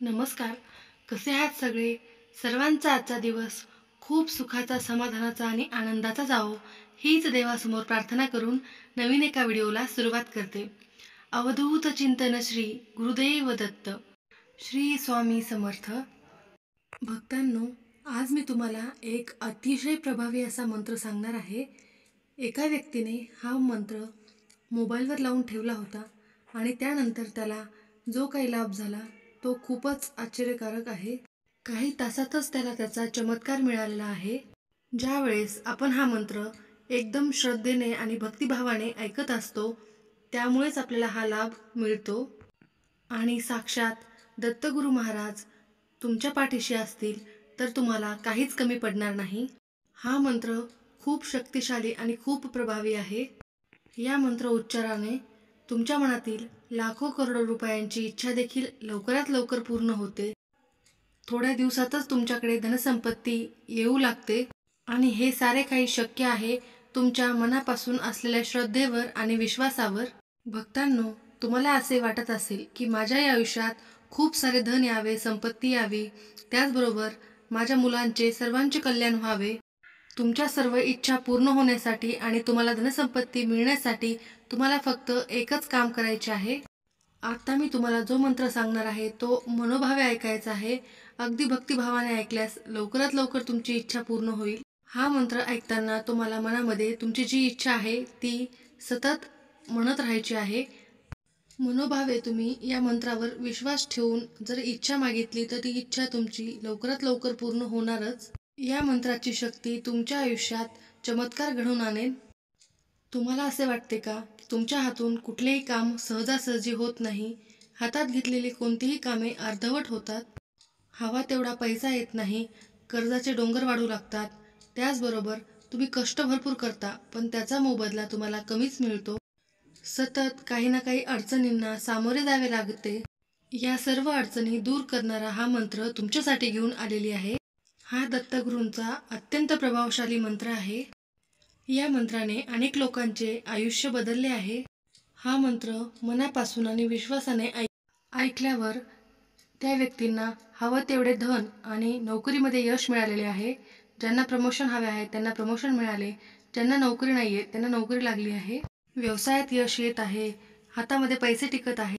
नमस्कार. कसे आहात सगळे? सर्वांचा आजचा दिवस खूप सुखाचा, समाधानाचा आणि आनंदाचा जावो, हीच देवासमोर प्रार्थना करून नवीन एका व्हिडिओला सुरुवात करते. अवधूत चिंतन श्री गुरुदेव दत्त. श्री स्वामी समर्थ. भक्तांनो, आज मी तुम्हाला एक अतिशय प्रभावी असा मंत्र सांगणार आहे. एका व्यक्तीने हा मंत्र मोबाईलवर लावून ठेवला होता आणि त्यानंतर त्याला जो काही लाभ झाला तो खूपच आश्चर्यकारक आहे. काही तासातच त्याला त्याचा चमत्कार मिळालेला आहे. ज्यावेळेस आपण हा मंत्र एकदम श्रद्धेने आणि भक्तिभावाने ऐकत असतो, त्यामुळेच आपल्याला हा लाभ मिळतो. आणि साक्षात दत्तगुरू महाराज तुमच्या पाठीशी असतील तर तुम्हाला काहीच कमी पडणार नाही. हा मंत्र खूप शक्तिशाली आणि खूप प्रभावी आहे. या मंत्र उच्चाराने तुमच्या मनातील लाखो करोडो रुपयांची इच्छा देखील लवकरात लवकर पूर्ण होते. थोड्या दिवसातच तुमच्याकडे धनसंपत्ती येऊ लागते आणि हे सारे काही शक्य आहे तुमच्या मनापासून असलेल्या श्रद्धेवर आणि विश्वासावर. भक्तांनो, तुम्हाला असे वाटत असेल की माझ्याही आयुष्यात खूप सारे धन यावे, संपत्ती यावी, त्याचबरोबर माझ्या मुलांचे सर्वांचे कल्याण व्हावे. तुमच्या सर्व इच्छा पूर्ण होण्यासाठी आणि तुम्हाला धनसंपत्ती मिळण्यासाठी तुम्हाला फक्त एकच काम करायचे आहे. आता मी तुम्हाला जो मंत्र सांगणार आहे तो मनोभावे ऐकायचा आहे. अगदी भक्तिभावाने ऐकल्यास लवकरात लवकर तुमची इच्छा पूर्ण होईल. हा मंत्र ऐकताना तुम्हाला मनामध्ये तुमची जी इच्छा आहे ती सतत म्हणत राहायची आहे. मनोभावे तुम्ही या मंत्रावर विश्वास ठेवून जर इच्छा मागितली तर ती इच्छा तुमची लवकरात लवकर पूर्ण होणारच. या मंत्राची शक्ती तुमच्या आयुष्यात चमत्कार घडवून आणेल. तुम्हाला असे वाटते का की तुमच्या हातून कुठलेही काम सहजासहजी होत नाही? हातात घेतलेली कोणतीही कामे अर्धवट होतात, हवा तेवढा पैसा येत नाही, कर्जाचे डोंगर वाढू लागतात. त्याचबरोबर तुम्ही कष्ट भरपूर करता पण त्याचा मोबदला तुम्हाला कमीच मिळतो. सतत काही ना काही अडचणींना सामोरे जावे लागते. या सर्व अडचणी दूर करणारा हा मंत्र तुमच्यासाठी घेऊन आलेली आहे. हा दत्तगुरूंचा अत्यंत प्रभावशाली मंत्र आहे. या मंत्राने अनेक लोकांचे आयुष्य बदलले आहे. हा मंत्र मनापासून आणि विश्वासाने ऐकल्यावर त्या व्यक्तींना हवं तेवढे धन आणि नोकरीमध्ये यश मिळालेले आहे. ज्यांना प्रमोशन हवे आहे त्यांना प्रमोशन मिळाले, ज्यांना नोकरी नाही आहे त्यांना नोकरी लागली आहे, व्यवसायात यश येत आहे, हातामध्ये पैसे टिकत आहे.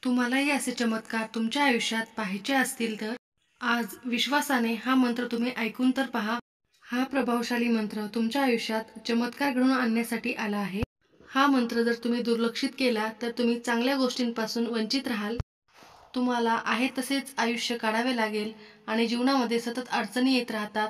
तुम्हालाही असे चमत्कार तुमच्या आयुष्यात पाहायचे असतील तर आज विश्वासाने हा मंत्र तुम्ही ऐकून तर पहा. हा प्रभावशाली मंत्र तुमच्या आयुष्यात चमत्कार घडवून आणण्यासाठी आला आहे. हा मंत्र जर तुम्ही दुर्लक्षित केला तर तुम्ही चांगल्या गोष्टींपासून वंचित राहाल. तुम्हाला आहे तसेच आयुष्य काढावे लागेल आणि जीवनामध्ये सतत अडचणी येत राहतात.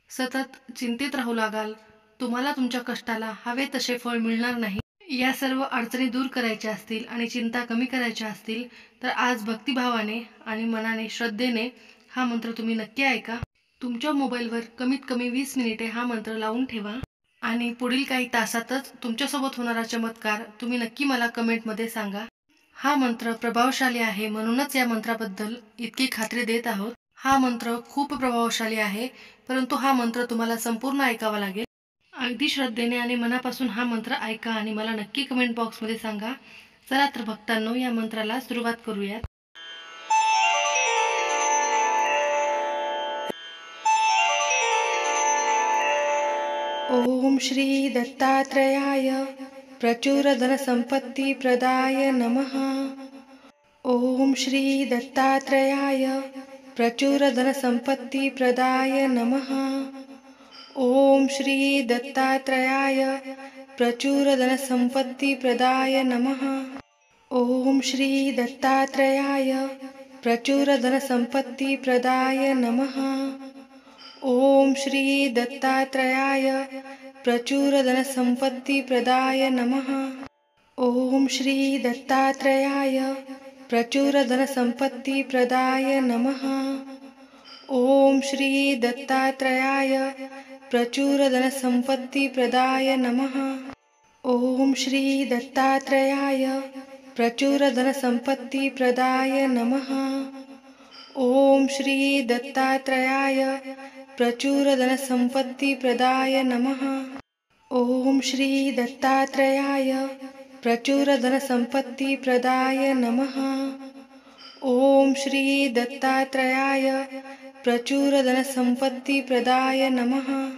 सतत चिंतेत राहू लागाल. तुम्हाला तुमच्या कष्टाला हवे तसे फळ मिळणार नाही. या सर्व अडचणी दूर करायच्या असतील आणि चिंता कमी करायच्या असतील तर आज भक्तिभावाने आणि मनाने श्रद्धेने हा मंत्र तुम्ही नक्की ऐका. तुमच्या मोबाईलवर कमीत कमी 20 मिनिटे हा मंत्र लावून ठेवा आणि पुढील काही तासातच तुमच्यासोबत होणारा चमत्कार तुम्ही नक्की मला कमेंटमध्ये सांगा. हा मंत्र प्रभावशाली आहे म्हणूनच या मंत्राबद्दल इतकी खात्री देत आहोत. हा मंत्र खूप प्रभावशाली आहे, परंतु हा मंत्र तुम्हाला संपूर्ण ऐकावा लागेल. अगदी श्रद्धेने आणि मनापासून हा मंत्र ऐका आणि मला नक्की कमेंट बॉक्समध्ये सांगा. चला तर भक्तांनो, या मंत्राला सुरुवात करूयात. ओम श्री दत्तात्रेयाय प्रचुर धनसंपत्ती प्रदाय नमः. ओम श्री दत्तात्रेयाय प्रचुर धनसंपत्ती प्रदाय नमः. ओम श्री दत्तात्रेयाय प्रचुर धनसंपत्ती प्रदाय नमः. ओम श्री दत्तात्रेयाय प्रचुर धनसंपत्ती प्रदाय नमः. ओम श्री दत्तात्रेयाय प्रचुर धनसंपत्ती प्रदाय नमः. ओम श्री दत्तात्रेयाय प्रचुर धनसंपत्ती प्रदाय नमः. ओम श्री दत्तात्रेयाय प्रचुर धनसंपत्ती प्रदाय नमः. ओम श्री दत्तात्रेयाय प्रचुर धनसंपत्ती प्रदाय नमः. ओम श्री दत्तात्रेयाय प्रचुर धनसंपत्ती प्रदाय नमः. ओम श्री दत्तात्रेयाय प्रचुर धनसंपत्ती प्रदाय नमः. ओम श्री दत्तात्रयाय प्रचुरधनसम्पत्तिप्रदाय नमः।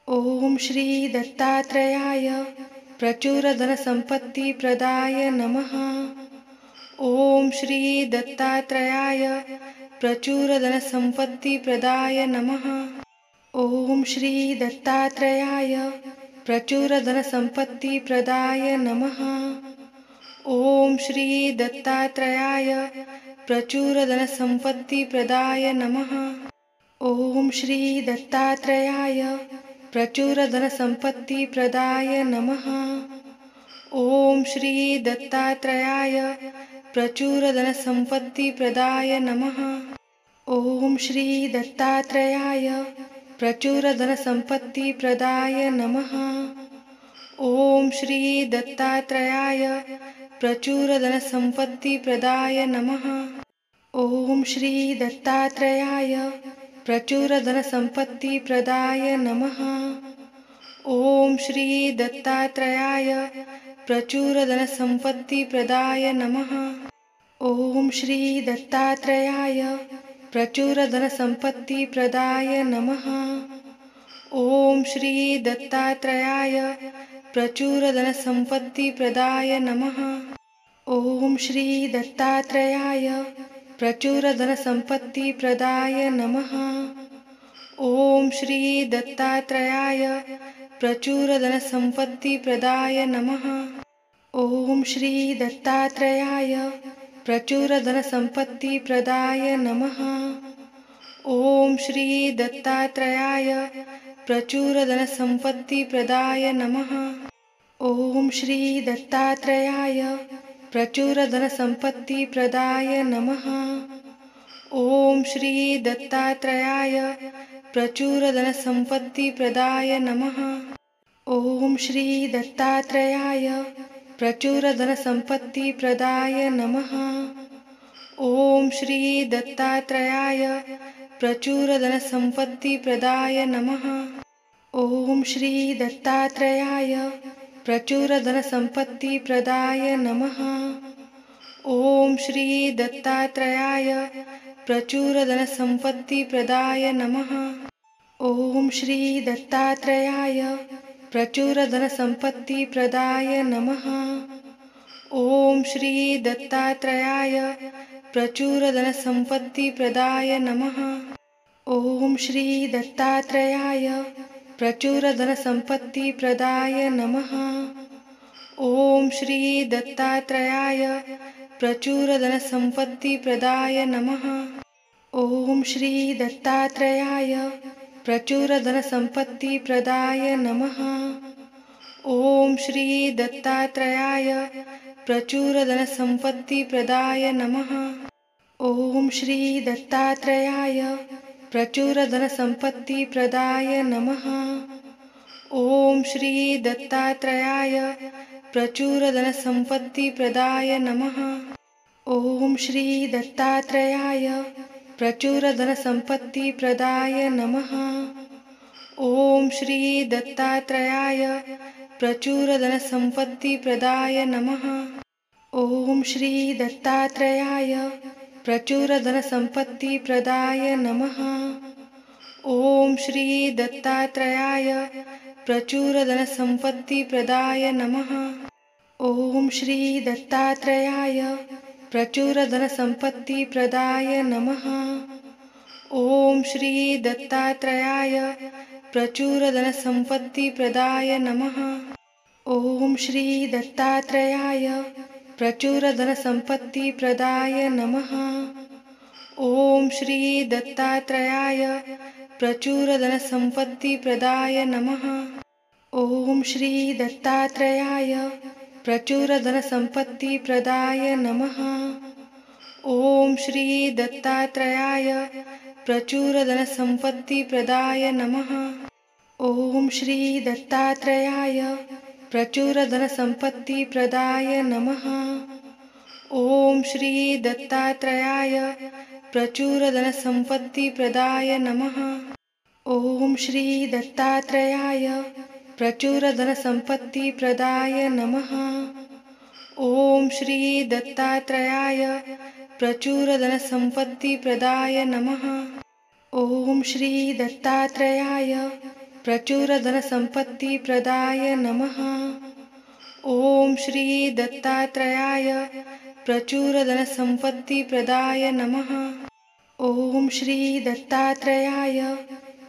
ओम श्री दत्तात्रयाय प्रचुरधनसम्पत्तिप्रदाय नमः। ओम श्री दत्तात्रयाय प्रचुरधनसम्पत्तिप्रदाय नमः। ओम श्री दत्तात्रयाय प्रचुरधनसम्पत्तिप्रदाय नमः। ओम श्री दत्तात्रयाय प्रचुरधनसम्पत्तिप्रदाय नमः। ओम श्री दत्तात्रयाय प्रचुरधनसम्पत्तिप्रदाय नमः। ओम श्री दत्तात्रयाय प्रचुरधनसम्पत्तिप्रदाय नमः। ओम श्री दत्तात्रयाय प्रचुरधनसम्पत्तिप्रदाय नमः। ओम श्री दत्तात्रयाय प्रचुरधनसम्पत्तिप्रदाय नमः। ओम श्री दत्तात्रयाय प्रचुरधनसम्पत्तिप्रदाय नमः। ओम श्री दत्तात्रयाय प्रचुरधनसम्पत्तिप्रदाय नमः। ओम श्री दत्तात्रयाय प्रचुरधनसम्पत्तिप्रदाय नमः। ओम श्री दत्तात्रयाय प्रचुरधनसम्पत्तिप्रदाय नमः। ओम श्री दत्तात्रयाय प्रचुरधनसम्पत्तिप्रदाय नमः। ओम श्री दत्तात्रयाय प्रचुरधनसम्पत्तिप्रदाय नमः। ओम श्री दत्तात्रयाय प्रचुरधनसम्पत्तिप्रदाय नमः। ओम श्री दत्तात्रयाय प्रचुरधनसम्पत्तिप्रदाय नमः। ओम श्री दत्तात्रयाय प्रचुरधनसम्पत्तिप्रदाय नमः। ओम श्री दत्तात्रयाय प्रचुरधनसम्पत्तिप्रदाय नमः। ओम श्री दत्तात्रयाय प्रचुरधनसम्पत्तिप्रदाय नमः। ओम श्री दत्तात्रयाय प्रचुरधनसम्पत्तिप्रदाय नमः। ओम श्री दत्तात्रयाय प्रचुरधनसम्पत्तिप्रदाय नमः। ओम श्री दत्तात्रयाय प्रचुरधनसम्पत्तिप्रदाय नमः। ओम श्री दत्तात्रयाय प्रचुरधनसम्पत्तिप्रदाय नमः। ओम श्री दत्तात्रयाय प्रचुरधनसम्पत्तिप्रदाय नमः। ओम श्री दत्तात्रयाय प्रचुरधनसम्पत्तिप्रदाय नमः। ओम श्री दत्तात्रयाय प्रचुरधनसम्पत्तिप्रदाय नमः। ओम श्री दत्तात्रयाय प्रचुरधनसम्पत्तिप्रदाय नमः। ओम श्री दत्तात्रयाय प्रचुरधनसम्पत्तिप्रदाय नमः। ओम श्री दत्तात्रयाय प्रचुरधनसम्पत्तिप्रदाय नमः। ओम श्री दत्तात्रयाय प्रचुरधनसम्पत्तिप्रदाय नमः। ओम श्री दत्तात्रयाय प्रचुरधनसम्पत्तिप्रदाय नमः। ओम श्री दत्तात्रयाय प्रचुरधनसम्पत्तिप्रदाय नमः। ओम श्री दत्तात्रयाय प्रचुरधनसम्पत्तिप्रदाय नमः। ओम श्री दत्तात्रयाय प्रचुरधनसम्पत्तिप्रदाय नमः। ओम श्री दत्तात्रयाय प्रचुरधनसम्पत्तिप्रदाय नमः। ओम श्री दत्तात्रयाय प्रचुरधनसम्पत्तिप्रदाय नमः। ओम श्री दत्तात्रयाय प्रचुरधनसम्पत्तिप्रदाय नमः। ओम श्री दत्तात्रयाय प्रचुरधनसम्पत्तिप्रदाय नमः। ओम श्री दत्तात्रयाय प्रचुरधनसम्पत्तिप्रदाय नमः। ओम श्री दत्तात्रयाय प्रचुरधनसम्पत्तिप्रदाय नमः। ओम श्री दत्तात्रयाय प्रचुरधनसम्पत्तिप्रदाय नमः। ओम श्री दत्तात्रयाय प्रचुरधनसम्पत्तिप्रदाय नमः। ओम श्री दत्तात्रयाय प्रचुरधनसम्पत्तिप्रदाय नमः। ओम श्री दत्तात्रयाय प्रचुरधनसम्पत्तिप्रदाय नमः। ॐ श्री दत्तात्रेयाय प्रचुरधनसम्पत्तिप्रदाय नमः। ॐ श्री दत्तात्रेयाय प्रचुरधनसम्पत्तिप्रदाय नमः। ॐ श्री दत्तात्रेयाय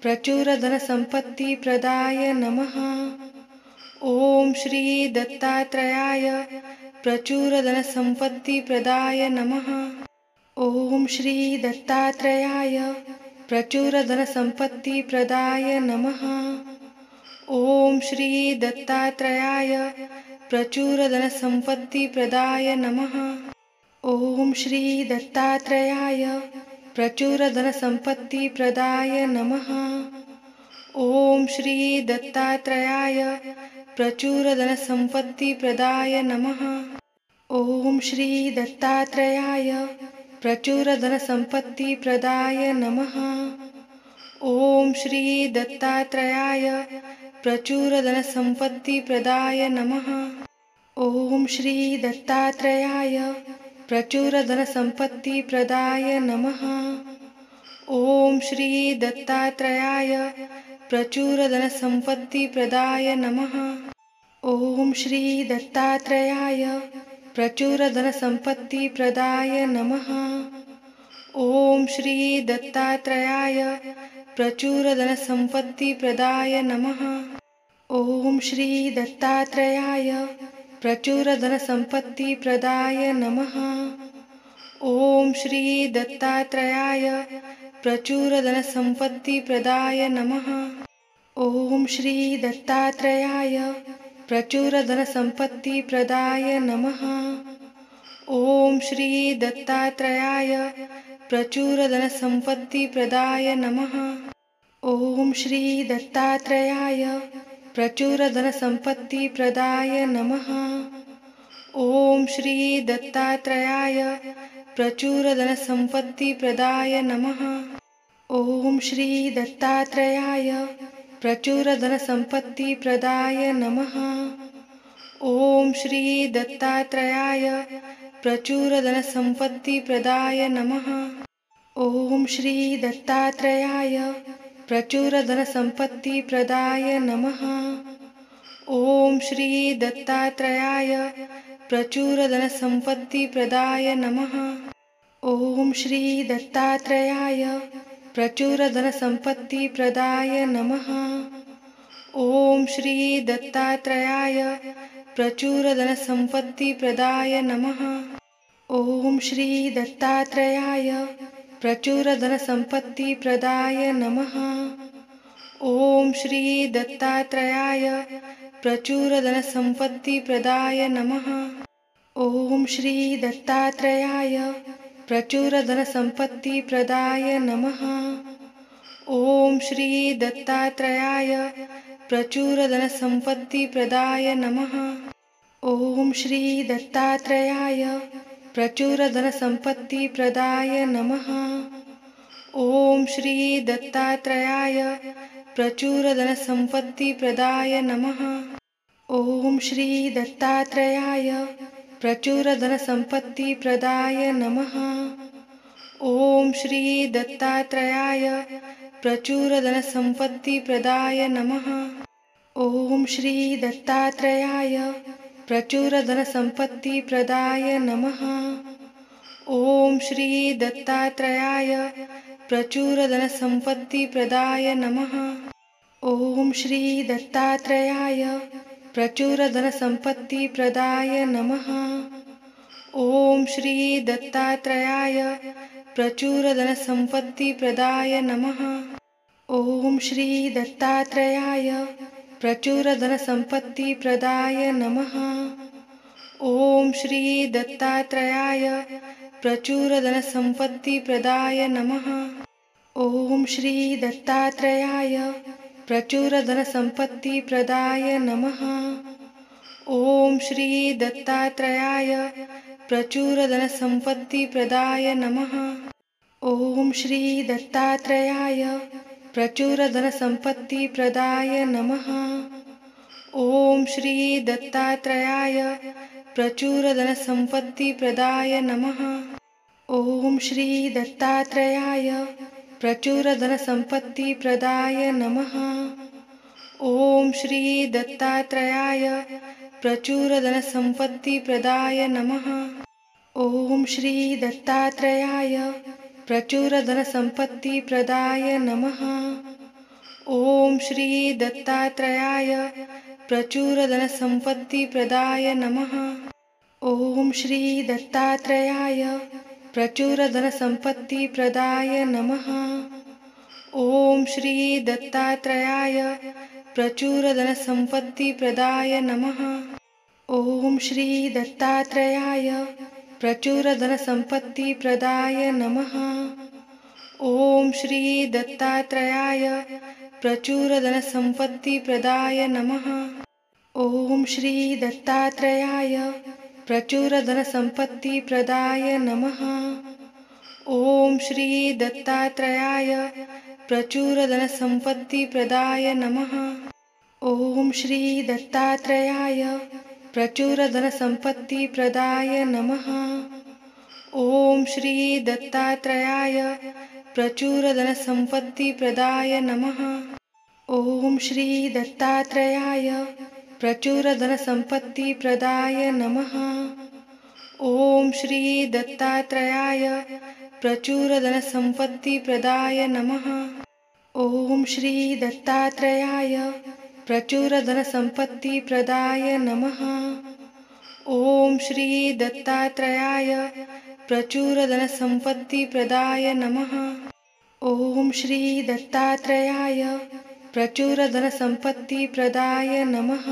प्रचुरधनसम्पत्तिप्रदाय नमः। ॐ श्री दत्तात्रेयाय प्रचुरधनसम्पत्तिप्रदाय नमः। ॐ श्री दत्तात्रेयाय प्रचुरधनसम्पत्तिप्रदाय नमः। ॐ श्री दत्तात्रेयाय प्रचुरधनसम्पत्तिप्रदाय नमः। ॐ श्री दत्तात्रेयाय प्रचुरधनसम्पत्तिप्रदाय नमः। ॐ श्री दत्तात्रेयाय प्रचुरधनसम्पत्तिप्रदाय नमः। ॐ श्री दत्तात्रेयाय प्रचुरधनसम्पत्तिप्रदाय नमः। ॐ श्री दत्तात्रेयाय प्रचुरधनसम्पत्तिप्रदाय नमः। ॐ श्री दत्तात्रेयाय प्रचुरधनसम्पत्तिप्रदाय नमः। ॐ श्री दत्तात्रेयाय प्रचुरधनसम्पत्तिप्रदाय नमः। ॐ श्री दत्तात्रेयाय प्रचुरधनसम्पत्तिप्रदाय नमः। ॐ श्री दत्तात्रेयाय प्रचुरधनसम्पत्तिप्रदाय नमः। ॐ श्री दत्तात्रेयाय प्रचुरधनसम्पत्तिप्रदाय नमः। ॐ श्री दत्तात्रेयाय प्रचुरधनसम्पत्तिप्रदाय नमः। ॐ श्री दत्तात्रेयाय प्रचुरधनसम्पत्तिप्रदाय नमः। ॐ श्री दत्तात्रेयाय प्रचुरधनसम्पत्तिप्रदाय नमः। ॐ श्री दत्तात्रेयाय प्रचुरधनसम्पत्तिप्रदाय नमः। ॐ श्री दत्तात्रेयाय प्रचुरधनसम्पत्तिप्रदाय नमः। ॐ श्री दत्तात्रेयाय प्रचुरधनसम्पत्तिप्रदाय नमः। ॐ श्री दत्तात्रेयाय प्रचुरधनसम्पत्तिप्रदाय नमः। ॐ श्री दत्तात्रेयाय प्रचुरधनसम्पत्तिप्रदाय नमः। ॐ श्री दत्तात्रेयाय प्रचुरधनसम्पत्तिप्रदाय नमः। ॐ श्री दत्तात्रेयाय प्रचुरधनसम्पत्तिप्रदाय नमः। ॐ श्री दत्तात्रेयाय प्रचुरधनसम्पत्तिप्रदाय नमः। ॐ श्री दत्तात्रेयाय प्रचुरधनसम्पत्तिप्रदाय नमः। ॐ श्री दत्तात्रेयाय प्रचुरधनसम्पत्तिप्रदाय नमः। ॐ श्री दत्तात्रेयाय प्रचुरधनसम्पत्तिप्रदाय नमः। ॐ श्री दत्तात्रेयाय प्रचुरधनसम्पत्तिप्रदाय नमः। ॐ श्री दत्तात्रेयाय प्रचुरधनसम्पत्तिप्रदाय नमः। ॐ श्री दत्तात्रेयाय प्रचुरधनसम्पत्तिप्रदाय नमः। ॐ श्री दत्तात्रेयाय प्रचुरधनसम्पत्तिप्रदाय नमः। ॐ श्री दत्तात्रेयाय प्रचुरधनसम्पत्तिप्रदाय नमः। ॐ श्री दत्तात्रेयाय प्रचुरधनसम्पत्तिप्रदाय नमः। ॐ श्री दत्तात्रेयाय प्रचुरधनसम्पत्तिप्रदाय नमः। ॐ श्री दत्तात्रेयाय प्रचुरधनसम्पत्तिप्रदाय नमः। ॐ श्री दत्तात्रेयाय प्रचुरधनसम्पत्तिप्रदाय नमः। ॐ श्री दत्तात्रेयाय प्रचुरधनसम्पत्तिप्रदाय नमः। ॐ श्री दत्तात्रेयाय प्रचुरधनसम्पत्तिप्रदाय नमः। ॐ श्री दत्तात्रेयाय प्रचुरधनसम्पत्तिप्रदाय नमः। ॐ श्री दत्तात्रेयाय प्रचुरधनसम्पत्तिप्रदाय नमः। ॐ श्री दत्तात्रेयाय प्रचुरधनसम्पत्तिप्रदाय नमः। ॐ श्री दत्तात्रेयाय प्रचुरधनसम्पत्तिप्रदाय नमः। ओम श्री दत्तात्रेयाय प्रचुरधनसम्पत्तिप्रदाय नमः। ओम श्री दत्तात्रेयाय प्रचुरधनसम्पत्तिप्रदाय नमः। ओम श्री दत्तात्रेयाय प्रचुरधनसम्पत्तिप्रदाय नमः। ओम श्री दत्तात्रेयाय प्रचुरधनसम्पत्तिप्रदाय नमः। ओम श्री दत्तात्रेयाय प्रचुरधनसम्पत्तिप्रदाय नमः। ओम श्री दत्तात्रेयाय प्रचुरधनसम्पत्तिप्रदाय नमः। ओम श्री दत्तात्रेयाय प्रचुरधनसम्पत्तिप्रदाय नमः। ओम श्री दत्तात्रेयाय प्रचुरधनसम्पत्तिप्रदाय नमः। ओम श्री दत्तात्रेयाय प्रचुरधनसम्पत्तिप्रदाय नमः। ओम श्री दत्तात्रेयाय प्रचुरधनसम्पत्तिप्रदाय नमः। ओम श्री दत्तात्रेयाय प्रचुरधनसम्पत्तिप्रदाय नमः। ओम श्री दत्तात्रेयाय प्रचुरधनसम्पत्तिप्रदाय नमः। ओम श्री दत्तात्रेयाय प्रचुरधनसम्पत्तिप्रदाय नमः। ओम श्री दत्तात्रेयाय प्रचुरधनसम्पत्तिप्रदाय नमः। ओम श्री दत्तात्रेयाय प्रचुरधनसम्पत्तिप्रदाय नमः। ओम श्री दत्तात्रेयाय प्रचुरधनसम्पत्तिप्रदाय नमः। ओम श्री दत्तात्रेयाय प्रचुरधनसम्पत्तिप्रदाय नमः।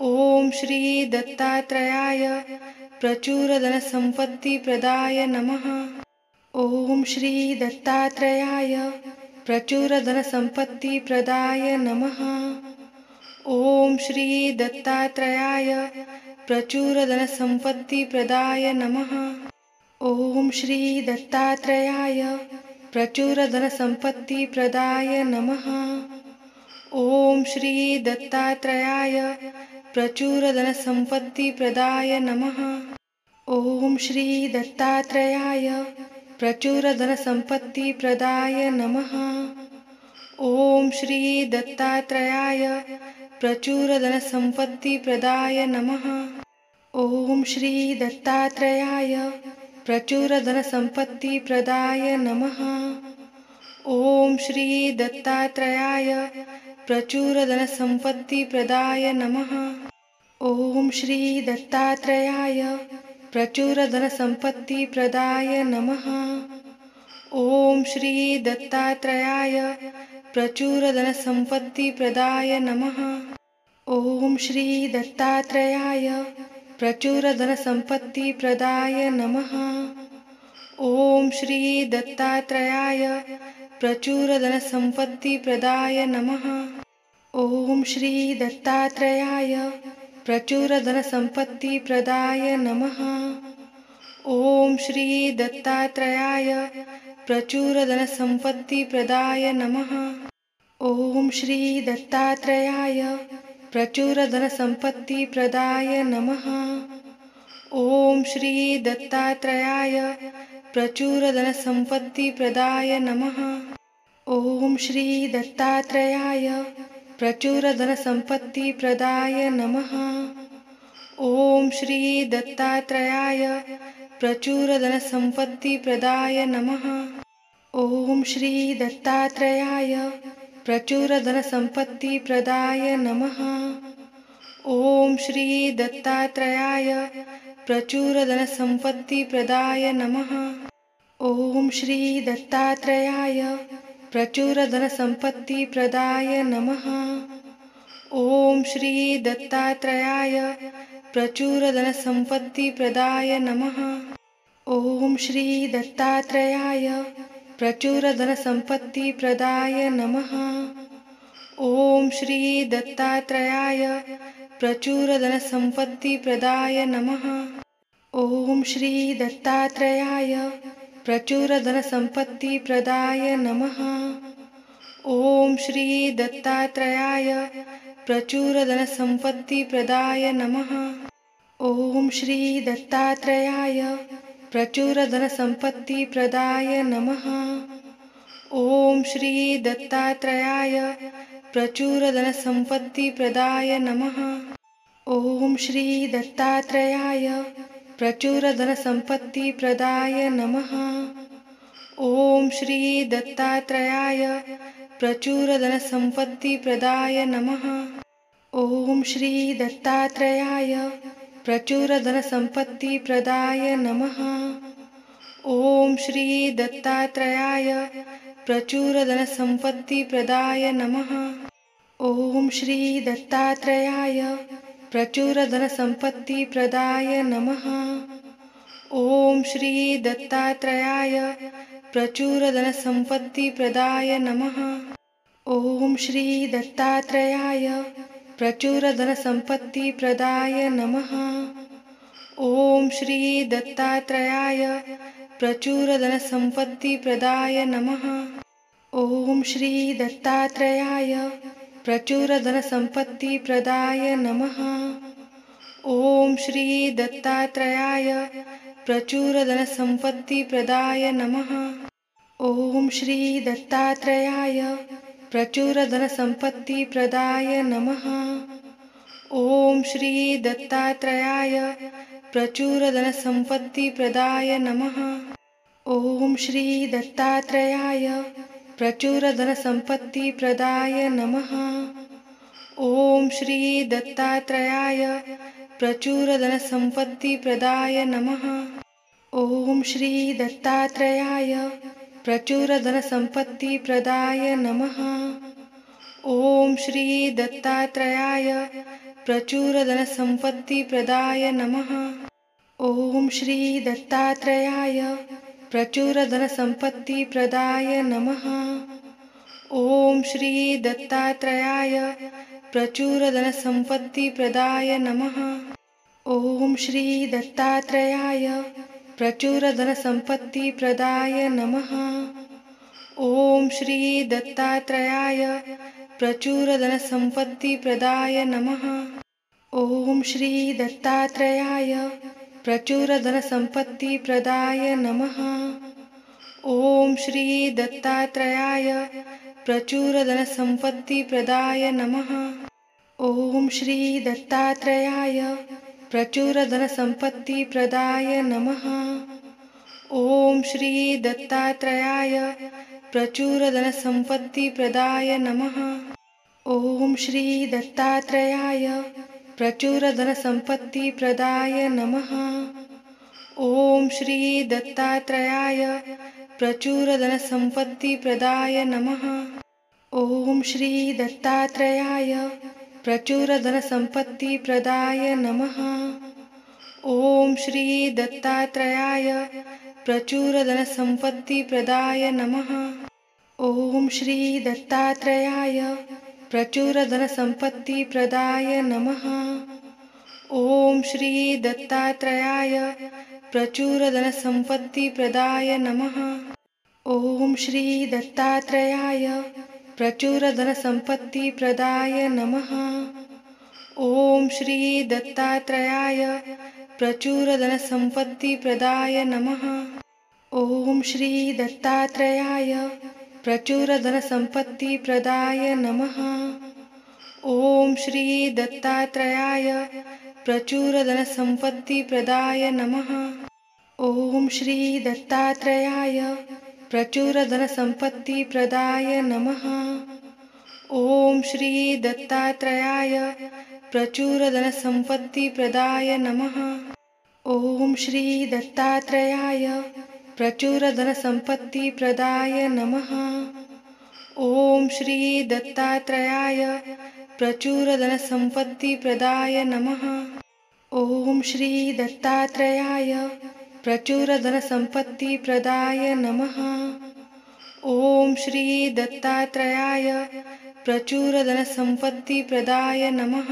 ओम श्री दत्तात्रेयाय प्रचुरधनसम्पत्तिप्रदाय नमः। ओम श्री दत्तात्रेयाय प्रचुरधनसम्पत्तिप्रदाय नमः। ओम श्री दत्तात्रेयाय प्रचुरधनसम्पत्तिप्रदाय नमः। ओम श्री दत्तात्रेयाय प्रचुरधनसम्पत्तिप्रदाय नमः। ओम श्री दत्तात्रेयाय प्रचुरधनसम्पत्तिप्रदाय नमः। ओम श्री दत्तात्रेयाय प्रचुरधनसम्पत्तिप्रदाय नमः। ओम श्री दत्तात्रेयाय प्रचुरधनसम्पत्तिप्रदाय नमः। ओम श्री दत्तात्रेयाय प्रचुरधनसम्पत्तिप्रदाय नमः। ओम श्री दत्तात्रेयाय प्रचुरधनसम्पत्तिप्रदाय नमः। ओम श्री दत्तात्रेयाय प्रचुरधनसम्पत्तिप्रदाय नमः। ओम श्री दत्तात्रेयाय प्रचुरधनसम्पत्तिप्रदाय नमः। ओम श्री दत्तात्रेयाय प्रचुरधनसम्पत्तिप्रदाय नमः। ओम श्री दत्तात्रेयाय प्रचुरधनसम्पत्तिप्रदाय नमः। ओम श्री दत्तात्रेयाय प्रचुरधनसम्पत्तिप्रदाय नमः। ओम श्री दत्तात्रेयाय प्रचुरधनसम्पत्तिप्रदाय नमः। ओम श्री दत्तात्रेयाय प्रचुरधनसम्पत्तिप्रदाय नमः। ओम श्री दत्तात्रेयाय प्रचुरधनसम्पत्तिप्रदाय नमः। ओम श्री दत्तात्रेयाय प्रचुरधनसम्पत्तिप्रदाय नमः। ओम श्री दत्तात्रेयाय प्रचुरधनसम्पत्तिप्रदाय नमः। ओम श्री दत्तात्रेयाय प्रचुरधनसम्पत्तिप्रदाय नमः। ओम श्री दत्तात्रेयाय प्रचुरधनसम्पत्तिप्रदाय नमः। ओम श्री दत्तात्रेयाय प्रचुरधनसम्पत्तिप्रदाय नमः। ओम श्री दत्तात्रेयाय प्रचुरधनसम्पत्तिप्रदाय नमः। ओम श्री दत्तात्रेयाय प्रचुरधनसम्पत्तिप्रदाय नमः। ओम श्री दत्तात्रेयाय प्रचुरधनसम्पत्तिप्रदाय नमः। ओम श्री दत्तात्रेयाय प्रचुरधनसम्पत्तिप्रदाय नमः। ओम श्री दत्तात्रेयाय प्रचुरधनसम्पत्तिप्रदाय नमः। ओम श्री दत्तात्रेयाय प्रचुरधनसम्पत्तिप्रदाय नमः। ॐ श्री दत्तात्रेयाय प्रचुरधनसम्पत्तिप्रदाय नमः। ॐ श्री दत्तात्रेयाय प्रचुरधनसम्पत्तिप्रदाय नमः। ॐ श्री दत्तात्रेयाय प्रचुरधनसम्पत्तिप्रदाय नमः। ॐ श्री दत्तात्रेयाय प्रचुरधनसम्पत्तिप्रदाय नमः। ॐ श्री दत्तात्रेयाय प्रचुरधनसम्पत्तिप्रदाय नमः। ॐ श्री दत्तात्रेयाय प्रचुरधनसम्पत्तिप्रदाय नमः। ॐ श्री दत्तात्रेयाय प्रचुरधनसम्पत्तिप्रदाय नमः। ॐ श्री दत्तात्रेयाय प्रचुरधनसम्पत्तिप्रदाय नमः। ॐ श्री दत्तात्रेयाय प्रचुरधनसम्पत्तिप्रदाय नमः। ॐ श्री दत्तात्रेयाय प्रचुरधनसम्पत्तिप्रदाय नमः। ॐ श्री दत्तात्रेयाय प्रचुरधनसम्पत्तिप्रदाय नमः। ॐ श्री दत्तात्रेयाय प्रचुरधनसम्पत्तिप्रदाय नमः। ॐ श्री दत्तात्रेयाय प्रचुरधनसम्पत्तिप्रदाय नमः। ॐ श्री दत्तात्रेयाय प्रचुरधनसम्पत्तिप्रदाय नमः। ॐ श्री दत्तात्रेयाय प्रचुरधनसम्पत्तिप्रदाय नमः। ॐ श्री दत्तात्रेयाय प्रचुरधनसम्पत्तिप्रदाय नमः। ॐ श्री दत्तात्रेयाय प्रचुरधनसम्पत्तिप्रदाय नमः। ॐ श्री दत्तात्रेयाय प्रचुरधनसम्पत्तिप्रदाय नमः। ॐ श्री दत्तात्रेयाय प्रचुरधनसम्पत्तिप्रदाय नमः। ॐ श्री दत्तात्रेयाय प्रचुरधनसम्पत्तिप्रदाय नमः। ॐ श्री दत्तात्रेयाय प्रचुरधनसम्पत्तिप्रदाय नमः। ॐ श्री दत्तात्रेयाय प्रचुरधनसम्पत्तिप्रदाय नमः। ॐ श्री दत्तात्रेयाय प्रचुरधनसम्पत्तिप्रदाय नमः। ॐ श्री दत्तात्रेयाय प्रचुरधनसम्पत्तिप्रदाय नमः। ॐ श्री दत्तात्रेयाय प्रचुरधनसम्पत्तिप्रदाय नमः। ॐ श्री दत्तात्रेयाय प्रचुरधनसम्पत्तिप्रदाय नमः। ॐ श्री दत्तात्रेयाय प्रचुरधनसम्पत्तिप्रदाय नमः। ॐ श्री दत्तात्रेयाय प्रचुरधनसम्पत्तिप्रदाय नमः। ॐ श्री दत्तात्रेयाय प्रचुरधनसम्पत्तिप्रदाय नमः। ॐ श्री दत्तात्रेयाय प्रचुरधनसम्पत्तिप्रदाय नमः। ॐ श्री दत्तात्रेयाय प्रचुरधनसम्पत्तिप्रदाय नमः। ॐ श्री दत्तात्रेयाय प्रचुरधनसम्पत्तिप्रदाय नमः। ॐ श्री दत्तात्रेयाय प्रचुरधनसम्पत्तिप्रदाय नमः। ॐ श्री दत्तात्रेयाय प्रचुरधनसम्पत्तिप्रदाय नमः। ॐ श्री दत्तात्रेयाय प्रचुरधनसम्पत्तिप्रदाय नमः। ॐ श्री दत्तात्रेयाय प्रचुरधनसम्पत्तिप्रदाय नमः। ॐ श्री दत्तात्रेयाय प्रचुरधनसम्पत्तिप्रदाय नमः। ॐ श्री दत्तात्रेयाय प्रचुरधनसम्पत्तिप्रदाय नमः। ॐ श्री दत्तात्रेयाय प्रचुरधनसम्पत्तिप्रदाय नमः। ॐ श्री दत्तात्रेयाय प्रचुरधनसम्पत्तिप्रदाय नमः। ॐ श्री दत्तात्रेयाय प्रचुरधनसम्पत्तिप्रदाय नमः।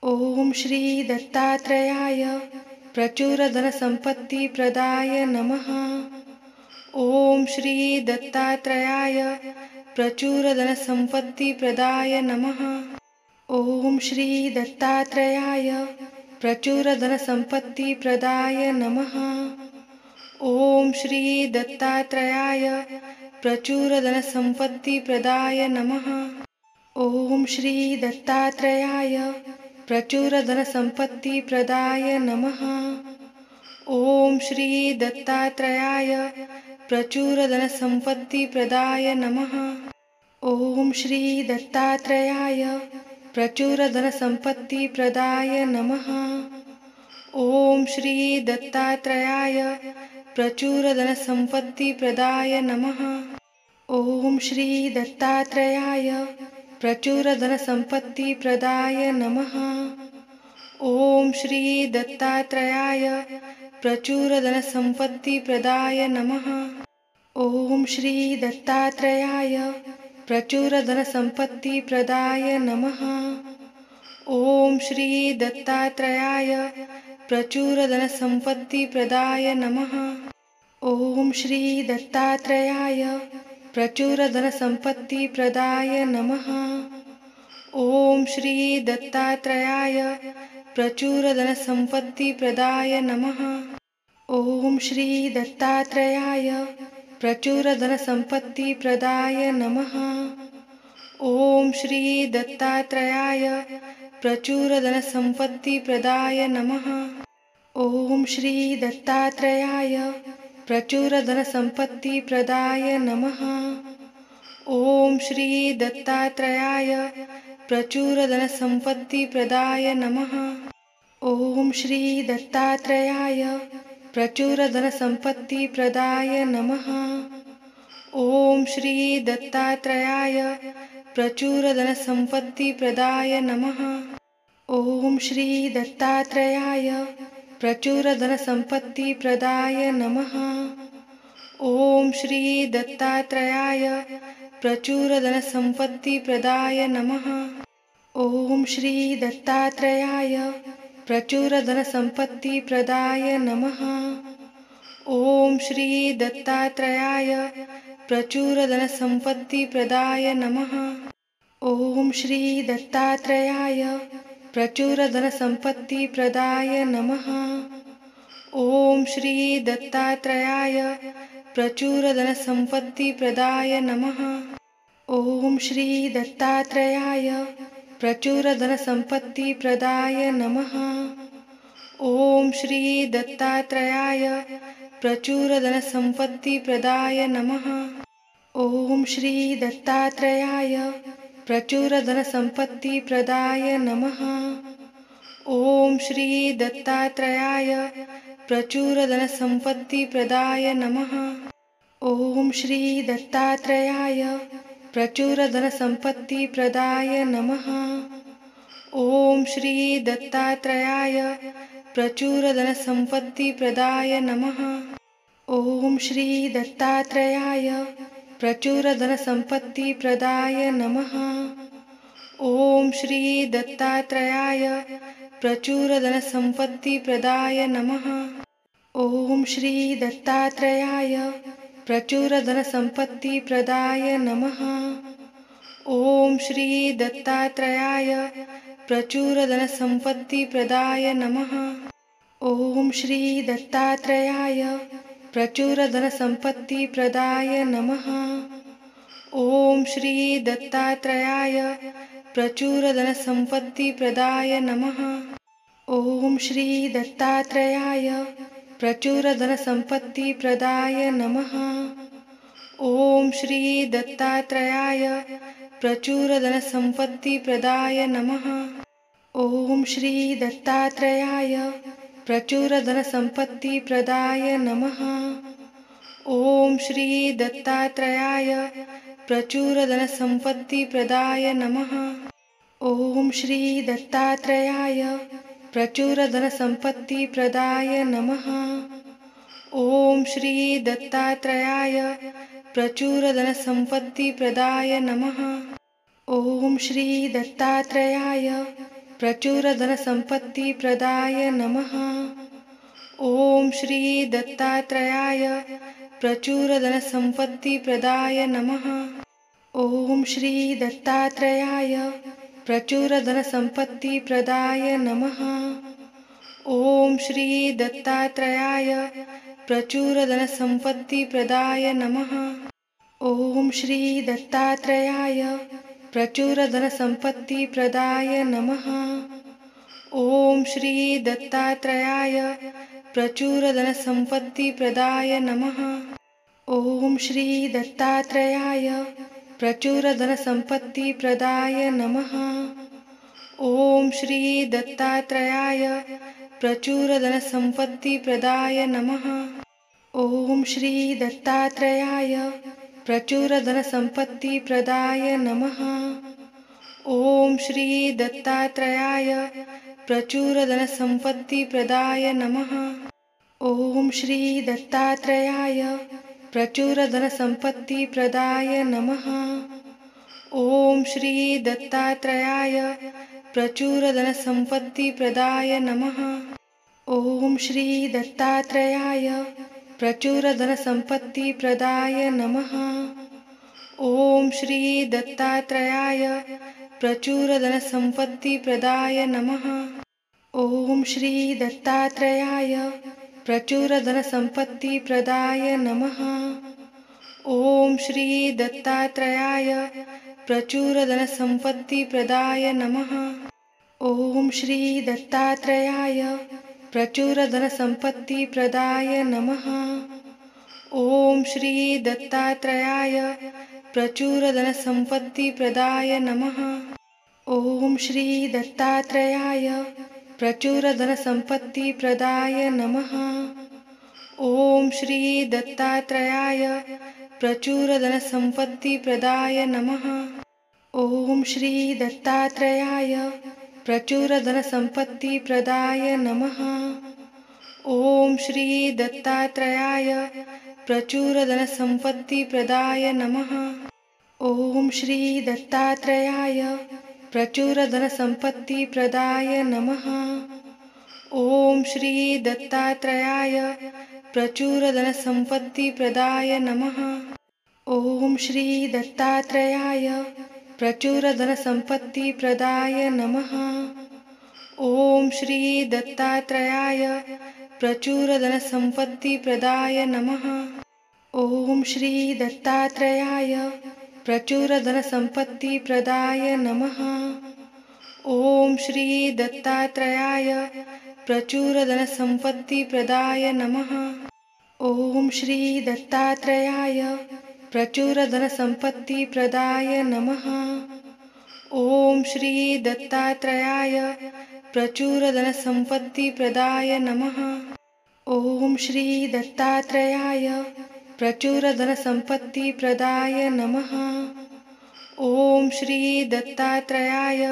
ॐ श्री दत्तात्रेयाय प्रचुरधनसम्पत्तिप्रदाय नमः। ॐ श्री दत्तात्रेयाय प्रचुरधनसम्पत्तिप्रदाय नमः। ॐ श्री दत्तात्रेयाय प्रचुरधनसम्पत्तिप्रदाय नमः। ओम श्री दत्तात्रेयाय प्रचुरधनसम्पत्तिप्रदाय नमः। ओम श्री दत्तात्रेयाय प्रचुरधनसम्पत्तिप्रदाय नमः। ओम श्री दत्तात्रेयाय प्रचुरधनसम्पत्तिप्रदाय नमः। ओम श्री दत्तात्रेयाय प्रचुरधनसम्पत्तिप्रदाय नमः। ओम श्री दत्तात्रेयाय प्रचुरधनसम्पत्तिप्रदाय नमः। ओम श्री दत्तात्रेयाय प्रचुरधनसम्पत्तिप्रदाय नमः। ओम श्री दत्तात्रेयाय प्रचुरधनसम्पत्तिप्रदाय नमः। ओम श्री दत्तात्रेयाय प्रचुरधनसम्पत्तिप्रदाय नमः। ओम श्री दत्तात्रेयाय प्रचुरधनसम्पत्तिप्रदाय नमः। ओम श्री दत्तात्रेयाय प्रचुरधनसम्पत्तिप्रदाय नमः। ओम श्री दत्तात्रेयाय प्रचुरधनसम्पत्तिप्रदाय नमः। ओम श्री दत्तात्रेयाय प्रचुरधनसम्पत्तिप्रदाय नमः। ओम श्री दत्तात्रेयाय प्रचुरधनसम्पत्तिप्रदाय नमः। ओम श्री दत्तात्रेयाय प्रचुरधनसम्पत्तिप्रदाय नमः। ओम श्री दत्तात्रेयाय प्रचुरधनसम्पत्तिप्रदाय नमः। ओम श्री दत्तात्रेयाय प्रचुरधनसम्पत्तिप्रदाय नमः। ओम श्री दत्तात्रेयाय प्रचुरधनसम्पत्तिप्रदाय नमः। ओम श्री दत्तात्रेयाय प्रचुरधनसम्पत्तिप्रदाय नमः। ओम श्री दत्तात्रेयाय प्रचुरधनसम्पत्तिप्रदाय नमः। ओम श्री दत्तात्रेयाय प्रचुरधनसम्पत्तिप्रदाय नमः। ओम श्री दत्तात्रेयाय प्रचुरधनसम्पत्तिप्रदाय नमः। ओम श्री दत्तात्रेयाय प्रचुरधनसम्पत्तिप्रदाय नमः। ओम श्री दत्तात्रेयाय प्रचुरधनसम्पत्तिप्रदाय नमः। ओम श्री दत्तात्रेयाय प्रचुरधनसम्पत्तिप्रदाय नमः। ओम श्री दत्तात्रेयाय प्रचुरधनसम्पत्तिप्रदाय नमः। ओम श्री दत्तात्रेयाय प्रचुरधनसम्पत्तिप्रदाय नमः। ओम श्री दत्तात्रेयाय प्रचुरधनसम्पत्तिप्रदाय नमः। ओम श्री दत्तात्रेयाय प्रचुरधनसम्पत्तिप्रदाय नमः। ओम श्री दत्तात्रेयाय प्रचुरधनसम्पत्तिप्रदाय नमः। ओम श्री दत्तात्रेयाय प्रचुरधनसम्पत्तिप्रदाय नमः। ओम श्री दत्तात्रेयाय प्रचुरधनसम्पत्तिप्रदाय नमः। ओम श्री दत्तात्रेयाय प्रचुरधनसम्पत्तिप्रदाय नमः। ओम श्री दत्तात्रेयाय प्रचुरधनसम्पत्तिप्रदाय नमः। ओम श्री दत्तात्रेयाय प्रचुरधनसम्पत्तिप्रदाय नमः। ओम श्री दत्तात्रेयाय प्रचुरधनसम्पत्तिप्रदाय नमः। ओम श्री दत्तात्रेयाय प्रचुरधनसम्पत्तिप्रदाय नमः। ओम श्री दत्तात्रेयाय प्रचुरधनसम्पत्तिप्रदाय नमः। ओम श्री दत्तात्रेयाय प्रचुरधनसम्पत्तिप्रदाय नमः। ओम श्री दत्तात्रेयाय प्रचुरधनसम्पत्तिप्रदाय नमः। ओम श्री दत्तात्रेयाय प्रचुरधनसम्पत्तिप्रदाय नमः। ओम श्री दत्तात्रेयाय प्रचुरधनसम्पत्तिप्रदाय नमः। ओम श्री दत्तात्रेयाय प्रचुरधनसम्पत्तिप्रदाय नमः। ओम श्री दत्तात्रेयाय प्रचुरधनसम्पत्तिप्रदाय नमः। ओम श्री दत्तात्रेयाय प्रचुरधनसम्पत्तिप्रदाय नमः। ओम श्री दत्तात्रेयाय प्रचुरधनसम्पत्तिप्रदाय नमः। ॐ श्री दत्तात्रेयाय प्रचुरधनसम्पत्तिप्रदाय नमः। ॐ श्री दत्तात्रेयाय प्रचुरधनसम्पत्तिप्रदाय नमः। ॐ श्री दत्तात्रेयाय प्रचुरधनसम्पत्तिप्रदाय नमः। ॐ श्री दत्तात्रेयाय प्रचुरधनसम्पत्तिप्रदाय नमः। ॐ श्री दत्तात्रेयाय प्रचुरधनसम्पत्तिप्रदाय नमः। ॐ श्री दत्तात्रेयाय प्रचुरधनसम्पत्तिप्रदाय नमः। ॐ श्री दत्तात्रेयाय प्रचुरधनसम्पत्तिप्रदाय नमः। ॐ श्री दत्तात्रेयाय प्रचुरधनसम्पत्तिप्रदाय नमः। ॐ श्री दत्तात्रेयाय प्रचुरधनसम्पत्तिप्रदाय नमः। ॐ श्री दत्तात्रेयाय प्रचुरधनसम्पत्तिप्रदाय नमः। ॐ श्री दत्तात्रेयाय प्रचुरधनसम्पत्तिप्रदाय नमः। ॐ श्री दत्तात्रेयाय प्रचुरधनसम्पत्तिप्रदाय नमः। ॐ श्री दत्तात्रेयाय प्रचुरधनसम्पत्तिप्रदाय नमः। ॐ श्री दत्तात्रेयाय प्रचुरधनसम्पत्तिप्रदाय नमः। ॐ श्री दत्तात्रेयाय प्रचुरधनसम्पत्तिप्रदाय नमः। ॐ श्री दत्तात्रेयाय प्रचुरधनसम्पत्तिप्रदाय नमः। ॐ श्री दत्तात्रेयाय प्रचुरधनसम्पत्तिप्रदाय नमः। ॐ श्री दत्तात्रेयाय प्रचुरधनसम्पत्तिप्रदाय नमः। ॐ श्री दत्तात्रेयाय प्रचुरधनसम्पत्तिप्रदाय नमः। ॐ श्री दत्तात्रेयाय प्रचुरधनसम्पत्तिप्रदाय नमः। ॐ श्री दत्तात्रेयाय प्रचुरधनसम्पत्तिप्रदाय नमः। ॐ श्री दत्तात्रेयाय प्रचुरधनसम्पत्तिप्रदाय नमः। ॐ श्री दत्तात्रेयाय प्रचुरधनसम्पत्तिप्रदाय नमः। ॐ श्री दत्तात्रेयाय प्रचुरधनसम्पत्तिप्रदाय नमः। ॐ श्री दत्तात्रेयाय प्रचुरधनसम्पत्तिप्रदाय नमः। ॐ श्री दत्तात्रेयाय प्रचुरधनसम्पत्तिप्रदाय नमः। ॐ श्री दत्तात्रेयाय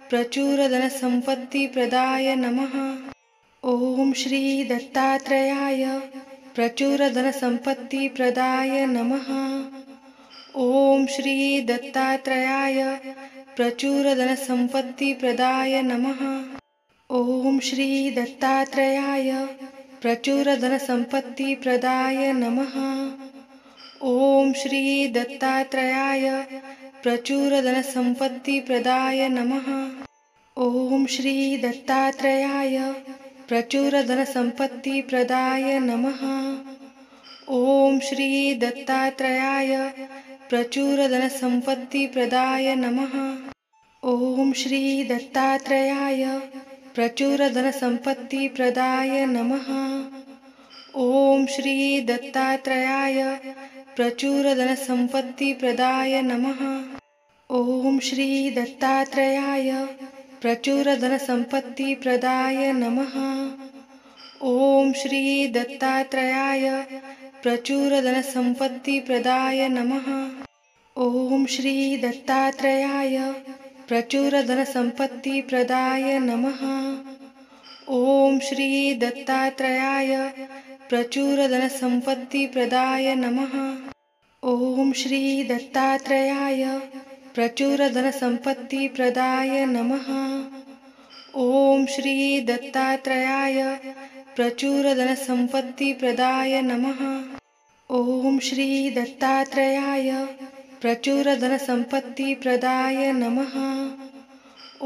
प्रचुरधनसम्पत्तिप्रदाय नमः। ॐ श्री दत्तात्रेयाय प्रचुरधनसम्पत्तिप्रदाय नमः। ॐ श्री दत्तात्रेयाय प्रचुरधनसम्पत्तिप्रदाय नमः। ॐ श्री दत्तात्रेयाय प्रचुरधनसम्पत्तिप्रदाय नमः। ॐ श्री दत्तात्रेयाय प्रचुरधनसम्पत्तिप्रदाय नमः। ॐ श्री दत्तात्रेयाय प्रचुरधनसम्पत्तिप्रदाय नमः। ॐ श्री दत्तात्रेयाय प्रचुरधनसम्पत्तिप्रदाय नमः। ॐ श्री दत्तात्रेयाय प्रचुरधनसम्पत्तिप्रदाय नमः। ॐ श्री दत्तात्रेयाय प्रचुरधनसम्पत्तिप्रदाय नमः। ॐ श्री दत्तात्रेयाय प्रचुरधनसम्पत्तिप्रदाय नमः। ॐ श्री दत्तात्रेयाय प्रचुरधनसम्पत्तिप्रदाय नमः। ॐ श्री दत्तात्रेयाय प्रचुरधनसम्पत्तिप्रदाय नमः। ॐ श्री दत्तात्रेयाय प्रचुरधनसम्पत्तिप्रदाय नमः। ॐ श्री दत्तात्रेयाय प्रचुरधनसम्पत्तिप्रदाय नमः। ॐ श्री दत्तात्रेयाय प्रचुरधनसम्पत्तिप्रदाय नमः। ॐ श्री दत्तात्रेयाय प्रचुरधनसम्पत्तिप्रदाय नमः। ॐ श्री दत्तात्रेयाय प्रचुरधनसम्पत्तिप्रदाय नमः।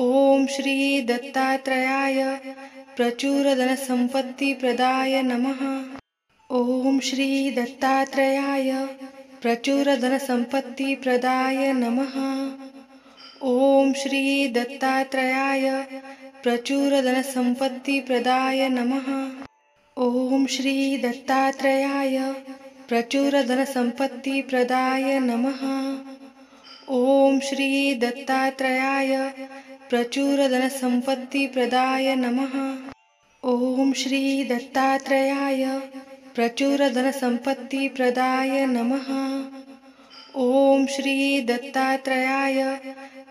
ॐ श्री दत्तात्रेयाय प्रचुरधनसम्पत्तिप्रदाय नमः। ओम श्री दत्तात्रेयाय प्रचुरधनसम्पत्तिप्रदाय नमः। ओम श्री दत्तात्रेयाय प्रचुरधनसम्पत्तिप्रदाय नमः। ओम श्री दत्तात्रेयाय प्रचुरधनसम्पत्तिप्रदाय नमः। ओम श्री दत्तात्रेयाय प्रचुरधनसम्पत्तिप्रदाय नमः। ओम श्री दत्तात्रेयाय प्रचुरधनसम्पत्तिप्रदाय नमः। ओम श्री दत्तात्रेयाय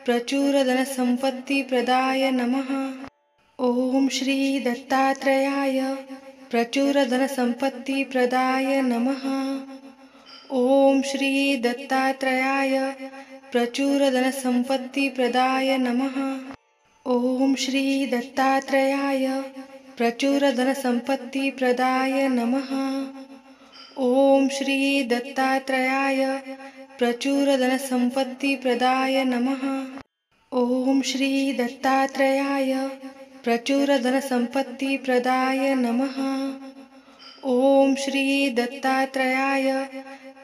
प्रचुरधनसम्पत्तिप्रदाय नमः। ओम श्री दत्तात्रेयाय प्रचुरधनसम्पत्तिप्रदाय नमः। ओम श्री दत्तात्रेयाय प्रचुरधनसम्पत्तिप्रदाय नमः। ओम श्री दत्तात्रेयाय प्रचुरधनसम्पत्तिप्रदाय नमः। ओम श्री दत्तात्रेयाय प्रचुरधनसम्पत्तिप्रदाय नमः। ओम श्री दत्तात्रेयाय प्रचुरधनसम्पत्तिप्रदाय नमः। ओम श्री दत्तात्रेयाय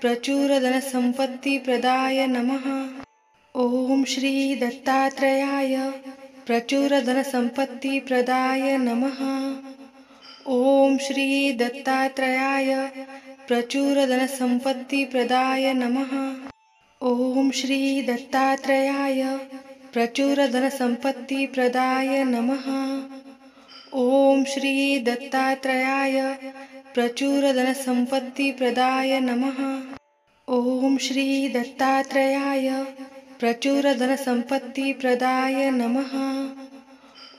प्रचुरधनसम्पत्तिप्रदाय नमः। ओम श्री दत्तात्रेयाय प्रचुरधनसम्पत्तिप्रदाय नमः। ओम श्री दत्तात्रेयाय प्रचुरधनसम्पत्तिप्रदाय नमः। ओम श्री दत्तात्रेयाय प्रचुरधनसम्पत्तिप्रदाय नमः। ओम श्री दत्तात्रेयाय प्रचुरधनसम्पत्तिप्रदाय नमः। ओम श्री दत्तात्रेयाय प्रचुरधनसम्पत्तिप्रदाय नमः।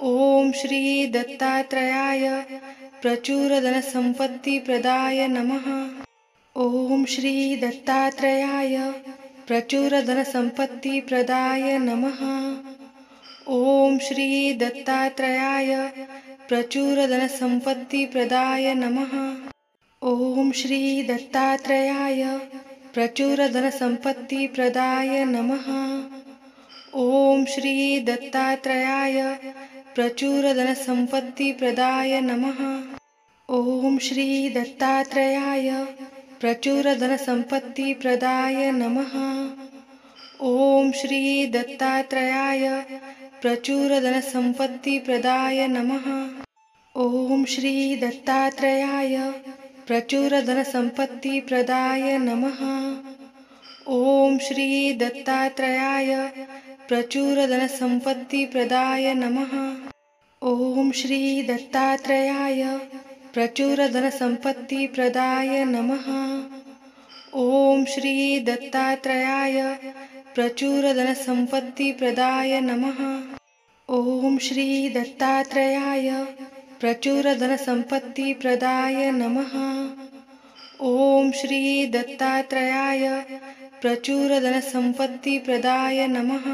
ओम श्री दत्तात्रेयाय प्रचुरधनसम्पत्तिप्रदाय नमः। ओम श्री दत्तात्रेयाय प्रचुरधनसम्पत्तिप्रदाय नमः। ओम श्री दत्तात्रेयाय प्रचुरधनसम्पत्तिप्रदाय नमः। ओम श्री दत्तात्रेयाय प्रचुरधनसम्पत्तिप्रदाय नमः। ओम श्री दत्तात्रेयाय प्रचुरधनसम्पत्तिप्रदाय नमः। ओम श्री दत्तात्रेयाय प्रचुरधनसम्पत्तिप्रदाय नमः। ओम श्री दत्तात्रेयाय प्रचुरधनसम्पत्तिप्रदाय नमः। ओम श्री दत्तात्रेयाय प्रचुरधनसम्पत्तिप्रदाय नमः। ओम श्री दत्तात्रेयाय प्रचुरधनसम्पत्तिप्रदाय नमः। ओम श्री दत्तात्रेयाय प्रचुरधनसम्पत्तिप्रदाय नमः। ओम श्री दत्तात्रेयाय प्रचुरधनसम्पत्तिप्रदाय नमः। ओम श्री दत्तात्रेयाय प्रचुरधनसम्पत्तिप्रदाय नमः। ओम श्री दत्तात्रेयाय प्रचुरधनसम्पत्तिप्रदाय नमः।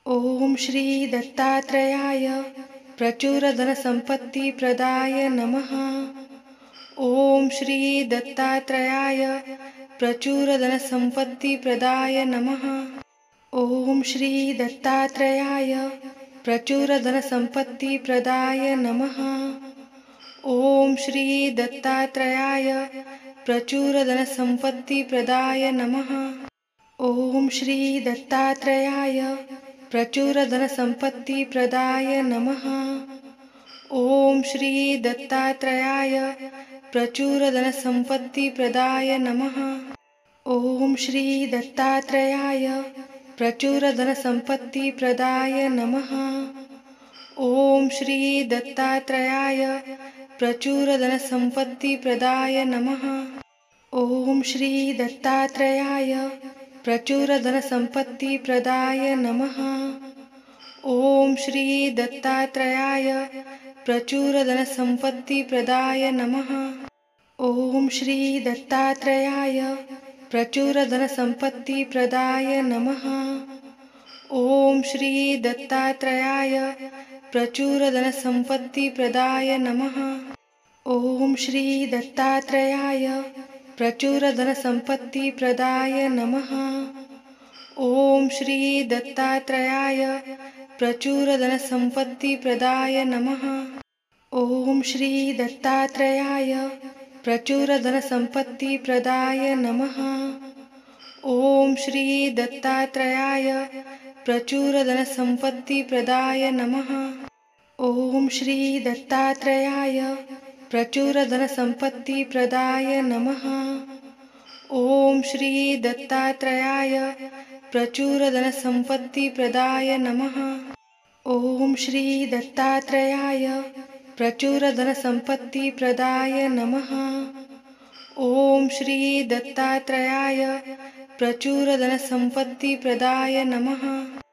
ओम श्री दत्तात्रेयाय प्रचुरधनसम्पत्तिप्रदाय नमः। ओम श्री दत्तात्रेयाय प्रचुरधनसम्पत्तिप्रदाय नमः। ओम श्री दत्तात्रेयाय प्रचुरधनसम्पत्तिप्रदाय नमः। ओम श्री दत्तात्रेयाय प्रचुरधनसम्पत्तिप्रदाय नमः। ओम श्री दत्तात्रेयाय प्रचुरधनसम्पत्तिप्रदाय नमः। ओम श्री दत्तात्रेयाय प्रचुरधनसम्पत्तिप्रदाय नमः। ओम श्री दत्तात्रेयाय प्रचुरधनसम्पत्तिप्रदाय नमः। ओम श्री दत्तात्रेयाय प्रचुरधनसम्पत्तिप्रदाय नमः। ओम श्री दत्तात्रेयाय प्रचुरधनसम्पत्तिप्रदाय नमः। ओम श्री दत्तात्रेयाय प्रचुरधनसम्पत्तिप्रदाय नमः। ओम श्री दत्तात्रेयाय प्रचुरधनसम्पत्तिप्रदाय नमः। ओम श्री दत्तात्रेयाय प्रचुरधनसम्पत्तिप्रदाय नमः। ओम श्री दत्तात्रेयाय प्रचुरधनसम्पत्तिप्रदाय नमः। ओम श्री दत्तात्रेयाय प्रचुरधनसम्पत्तिप्रदाय नमः। ओम श्री दत्तात्रेयाय प्रचुरधनसम्पत्तिप्रदाय नमः। ॐ श्री दत्तात्रेयाय प्रचुरधनसम्पत्तिप्रदाय नमः। ॐ श्री दत्तात्रेयाय प्रचुरधनसम्पत्तिप्रदाय नमः। ॐ श्री दत्तात्रेयाय प्रचुरधनसम्पत्तिप्रदाय नमः। ॐ श्री दत्तात्रेयाय प्रचुरधनसम्पत्तिप्रदाय नमः। ॐ श्री दत्तात्रेयाय प्रचुरधनसम्पत्तिप्रदाय नमः।